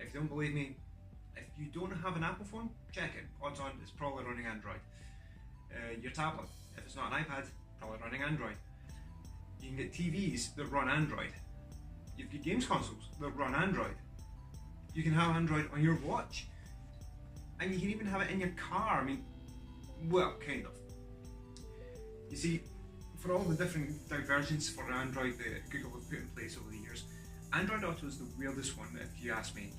If you don't believe me, if you don't have an Apple phone, check it. Odds on it's probably running Android. Your tablet, if it's not an iPad, probably running Android. You can get TVs that run Android. You've got games consoles that run Android. You can have Android on your watch. And you can even have it in your car. I mean, well, kind of. You see, for all the different divergence for Android that Google have put in place over the years, Android Auto is the weirdest one, if you ask me,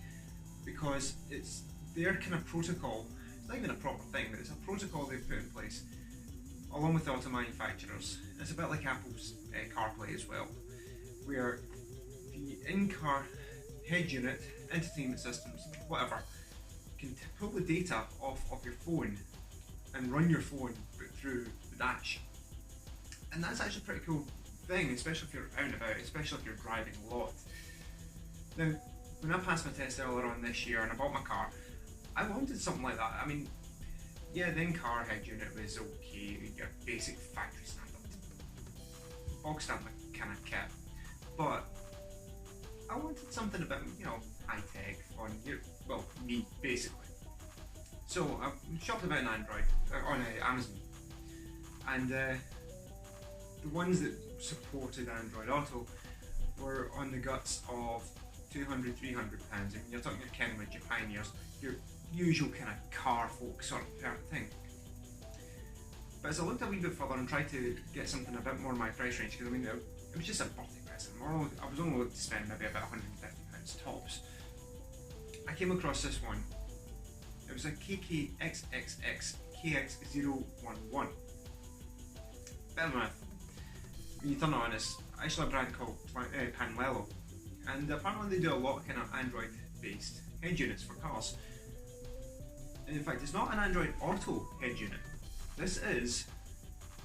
because it's their kind of protocol. It's not even a proper thing, but it's a protocol they've put in place, along with the auto manufacturers. It's a bit like Apple's CarPlay as well, where the in-car head unit, entertainment systems, whatever, can pull the data off of your phone and run your phone through the dash. And that's actually a pretty cool thing, especially if you're out and about, especially if you're driving a lot. Now, when I passed my test earlier on this year and I bought my car, I wanted something like that. I mean, yeah, the in-car head unit was okay, your basic factory standard, bog standard kind of kit, but I wanted something a bit, you know, high-tech, fun, well, me, basically. So I shopped about on Android, on Amazon, and the ones that supported Android Auto were on the guts of £200, £300. I mean, you're talking kind of your pioneers, your usual kind of car folk sort of thing. But as I looked a wee bit further and tried to get something a bit more in my price range, because I mean, it was just a birthday present. I was only looking to spend maybe about £150 tops. I came across this one. It was a KKXXX KX011. Bit of a myth. When you turn it on, it's actually a brand called Panlello, and apparently they do a lot of kind of Android based head units for cars. And in fact, it's not an Android Auto head unit. This is,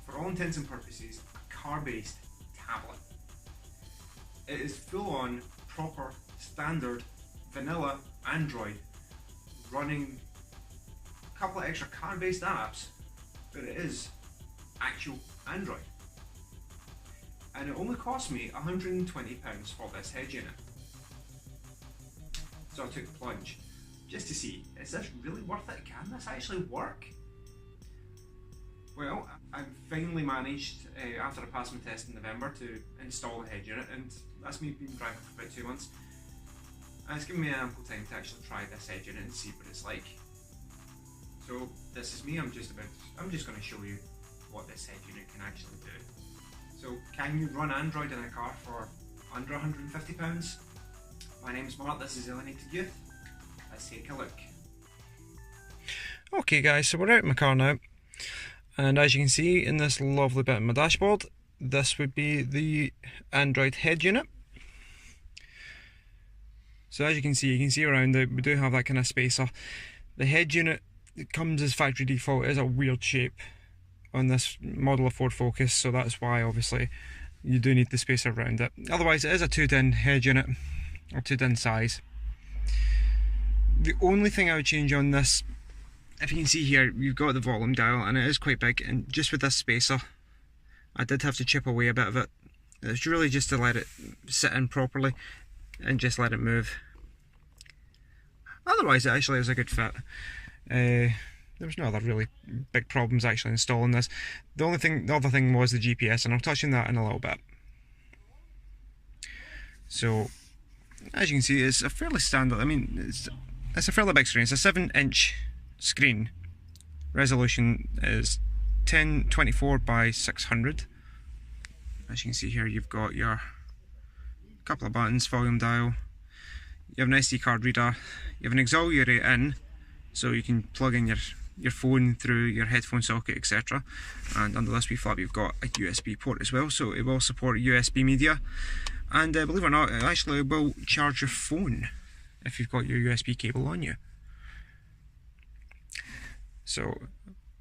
for all intents and purposes, a car based tablet. It is full on, proper, standard, vanilla Android, running a couple of extra car based apps, but it is actual Android. And it only cost me £120 for this head unit. So I took the plunge, just to see, is this really worth it? Can this actually work? Well, I finally managed, after I passed my test in November, to install the head unit, and that's me been driving for about 2 months. And it's given me ample time to actually try this head unit and see what it's like. So this is me, I'm just going to show you what this head unit can actually do. So, can you run Android in a car for under £150? My name's Mark, this is Alienated Youth. Let's take a look. Okay guys, so we're out in my car now, and as you can see in this lovely bit of my dashboard, this would be the Android head unit. So as you can see around it, we do have that kind of spacer. The head unit, it comes as factory default, it is a weird shape on this model of Ford Focus, so that's why obviously you do need the spacer around it. Otherwise it is a 2-din head unit, or 2-din size. The only thing I would change on this, if you can see here, you've got the volume dial and it is quite big, and just with this spacer I did have to chip away a bit of it. It's really just to let it sit in properly and just let it move. Otherwise it actually is a good fit. There was no other really big problems actually installing this. The other thing was the GPS, and I'll touch on that in a little bit. So, as you can see, it's a fairly standard, I mean, it's a fairly big screen. It's a 7-inch screen. Resolution is 1024 by 600. As you can see here, you've got your couple of buttons, volume dial, you have an SD card reader, you have an auxiliary in, so you can plug in your phone through your headphone socket, etc. And under this wee flap you've got a USB port as well, so it will support USB media, and believe it or not, it actually will charge your phone if you've got your USB cable on you. So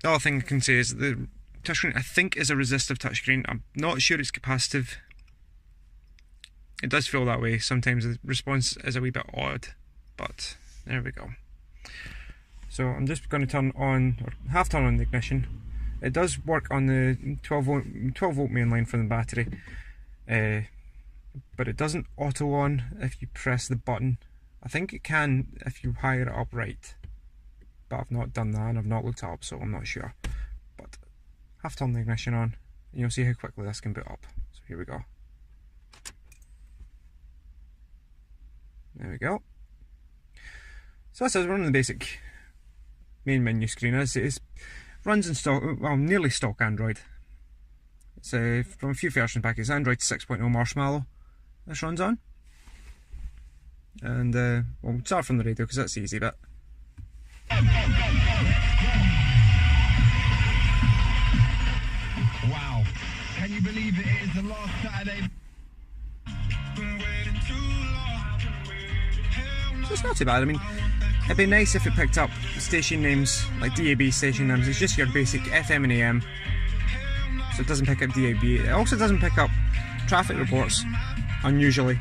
the other thing I can say is the touchscreen, I think, is a resistive touchscreen. I'm not sure it's capacitive. It does feel that way. Sometimes the response is a wee bit odd, but there we go. So I'm just going to turn on, or half turn on the ignition. It does work on the 12 volt main line from the battery, but it doesn't auto on if you press the button I think it can if you hire it up right, but I've not done that and I've not looked it up, so I'm not sure. But have turned the ignition on and you'll see how quickly this can boot up. So here we go. There we go. So this is one of the basic main menu screen. It runs in stock, well, nearly stock Android. It's from a few version packets. Android 6.0 Marshmallow this runs on. And we'll start from the radio because that's the easy bit. Wow, can you believe it is the last Saturday? So it's not too bad. I mean, it'd be nice if it picked up station names, like DAB station names. It's just your basic FM and AM. So it doesn't pick up DAB. It also doesn't pick up traffic reports, unusually.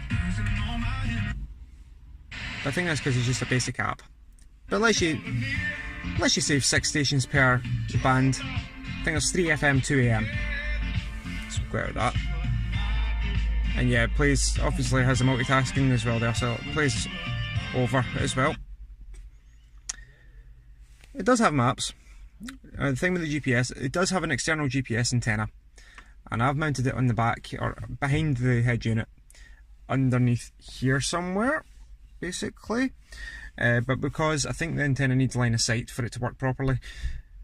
But I think that's because it's just a basic app. But unless you save 6 stations per band, I think there's 3 FM, 2 AM. So quite out that. And yeah, it plays, obviously has a multitasking as well there, so it plays over as well. It does have maps. The thing with the GPS, it does have an external GPS antenna, and I've mounted it on the back, or behind the head unit, underneath here somewhere, basically. But because I think the antenna needs line of sight for it to work properly,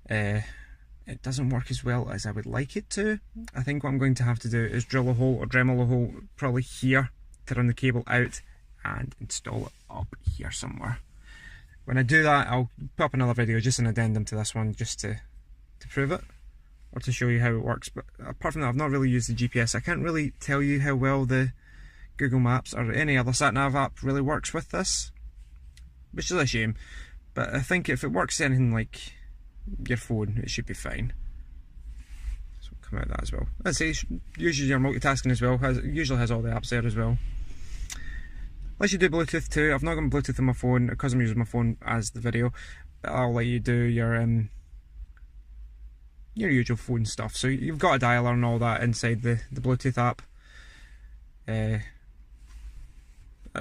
it doesn't work as well as I would like it to. I think what I'm going to have to do is drill a hole or Dremel a hole probably here to run the cable out and install it up here somewhere. When I do that, I'll put up another video, just an addendum to this one, just to prove it, or to show you how it works. But apart from that, I've not really used the GPS. I can't really tell you how well the Google Maps or any other sat-nav app really works with this, which is a shame. But I think if it works anything like your phone, it should be fine. So we'll come out of that as well. I'd say usually your multitasking as well, usually has all the apps there as well. Unless you do Bluetooth too. I've not got Bluetooth on my phone because I'm using my phone as the video, but I'll let you do your usual phone stuff. So you've got a dialer and all that inside the Bluetooth app. It'll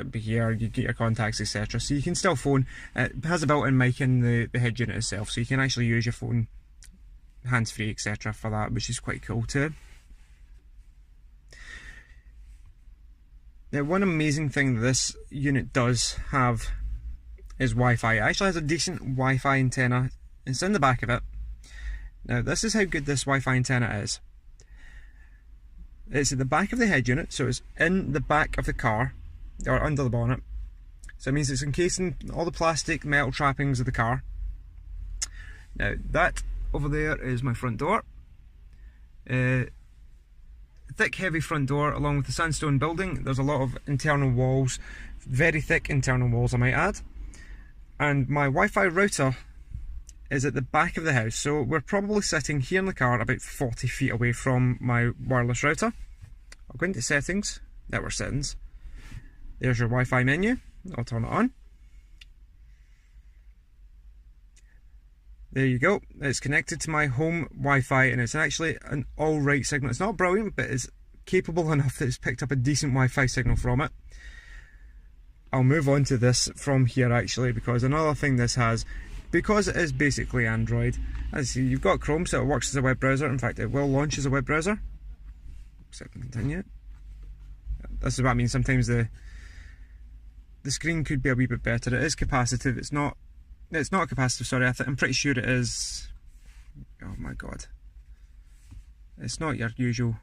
be here, you get your contacts, etc. So you can still phone. It has a built-in mic in the head unit itself, so you can actually use your phone hands-free, etc. for that, which is quite cool too. Now, one amazing thing this unit does have is Wi-Fi. It actually has a decent Wi-Fi antenna. It's in the back of it. Now, this is how good this Wi-Fi antenna is. It's at the back of the head unit, so it's in the back of the car, or under the bonnet. So it means it's encasing all the plastic metal trappings of the car. Now, that over there is my front door. Thick, heavy front door along with the sandstone building. There's a lot of internal walls, very thick internal walls I might add. And my Wi-Fi router is at the back of the house, so we're probably sitting here in the car about 40 feet away from my wireless router. I'll go into settings, network settings. There's your Wi-Fi menu. I'll turn it on. There you go. It's connected to my home Wi-Fi, and it's actually an alright signal. It's not brilliant, but it's capable enough that it's picked up a decent Wi-Fi signal from it. I'll move on to this from here actually, because another thing this has, because it is basically Android, as you see, you've got Chrome, so it works as a web browser. In fact, it will launch as a web browser. Except continue. This is what I mean. Sometimes the screen could be a wee bit better. It is capacitive. It's not capacitive, sorry. I'm pretty sure it is. Oh my god. It's not your usual.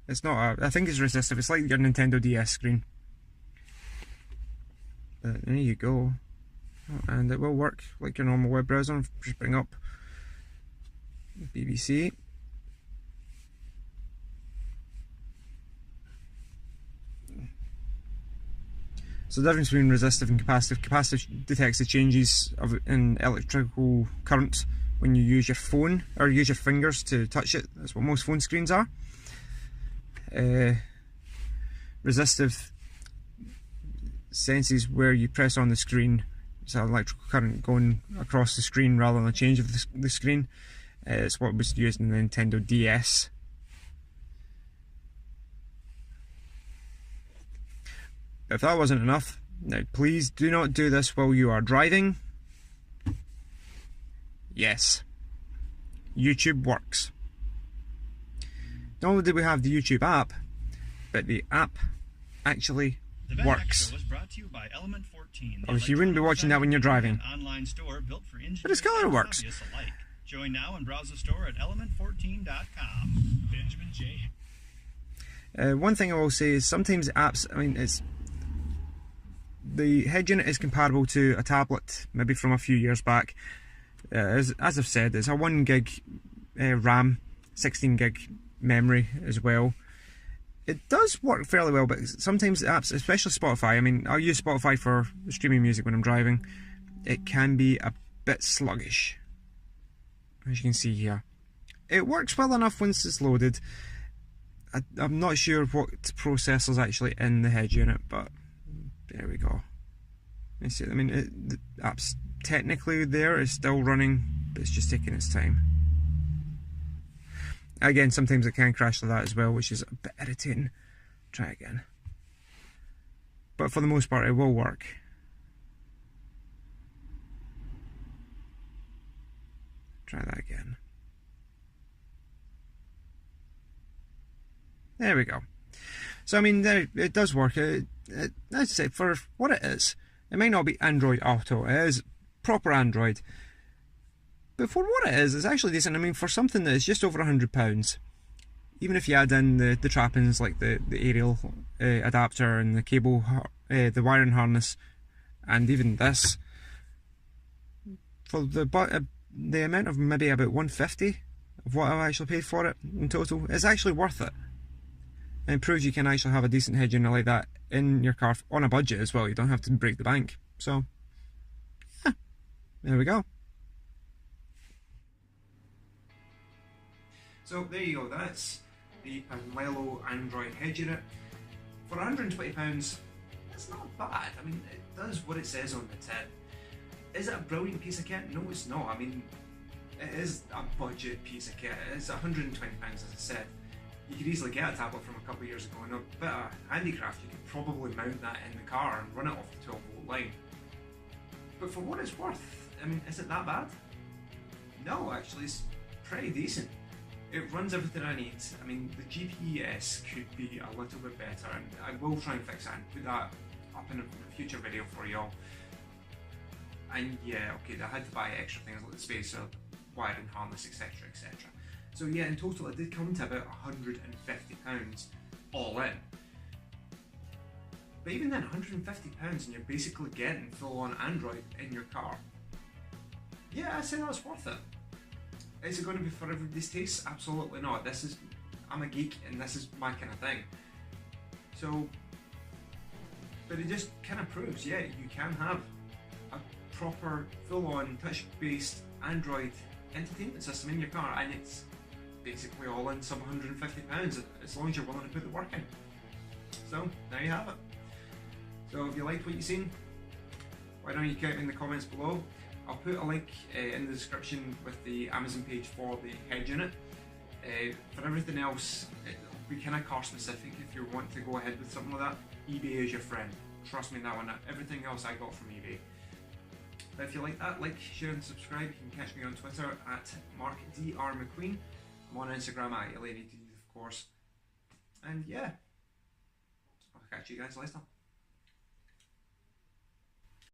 It's not. I think it's resistive. It's like your Nintendo DS screen. But there you go. And it will work like your normal web browser. Just bring up BBC. So the difference between resistive and capacitive. Capacitive detects the changes in electrical current when you use your phone or use your fingers to touch it. That's what most phone screens are. Resistive senses where you press on the screen. It's an electrical current going across the screen rather than a change of the screen. It's what was used in the Nintendo DS. If that wasn't enough, Now, please do not do this while you are driving. Yes, YouTube works. Not only do we have the YouTube app, but the app actually works. Was brought to you by Element 14, Obviously, you wouldn't be watching that when you're driving. Online store built for But it's color works. alike. Join now and browse the store at element14.com. Benjamin J. One thing I will say is sometimes apps, I mean, the head unit is comparable to a tablet, maybe from a few years back. As I've said, it's a 1 gig RAM, 16 gig memory as well. It does work fairly well, but sometimes apps, especially Spotify, I mean, I'll use Spotify for streaming music when I'm driving. It can be a bit sluggish, as you can see here. It works well enough once it's loaded. I'm not sure what processor's actually in the head unit, but there we go. You see, I mean, the app's technically there, it's still running, but it's just taking its time. Again, sometimes it can crash like that as well, which is a bit irritating. Try again. But for the most part, it will work. Try that again. There we go. So, I mean, it does work. I'd say for what it is, it might not be Android Auto. It is proper Android. But for what it is, it's actually decent. I mean, for something that is just over £100, even if you add in the trappings like the aerial adapter and the cable, the wiring harness, and even this, for the amount of maybe about £150 of what I've actually paid for it in total, it's actually worth it. And it proves you can actually have a decent head unit like that in your car on a budget as well. You don't have to break the bank. So, yeah, there we go. So there you go, that's the Milo Android head unit. For £120, it's not bad. I mean, it does what it says on the tin. Is it a brilliant piece of kit? No, it's not. I mean, it is a budget piece of kit. It's £120, as I said. You could easily get a tablet from a couple of years ago and a bit of handicraft. You could probably mount that in the car and run it off the 12-volt line. But for what it's worth, I mean, is it that bad? No, actually, it's pretty decent. It runs everything I need. I mean, the GPS could be a little bit better, and I will try and fix that and put that up in a future video for y'all. And yeah, okay, I had to buy extra things like the spacer, wiring harness, etc, etc. So yeah, in total it did come to about £150 all in. But even then, £150 and you're basically getting full-on Android in your car. Yeah, I say that's worth it. Is it going to be for everybody's taste? Absolutely not. I'm a geek and this is my kind of thing. So, but it just kind of proves, yeah, you can have a proper, full-on, touch-based Android entertainment system in your car, and it's basically all in some £150 as long as you're willing to put the work in. So, there you have it. So if you liked what you've seen, why don't you get in the comments below. I'll put a link in the description with the Amazon page for the head unit. For everything else, it'll be kind of car specific. If you want to go ahead with something like that, eBay is your friend. Trust me on that one. Everything else I got from eBay. But if you like that, like, share and subscribe. You can catch me on Twitter at MarkDRMcQueen. I'm on Instagram at Alienated, of course. And yeah, I'll catch you guys later.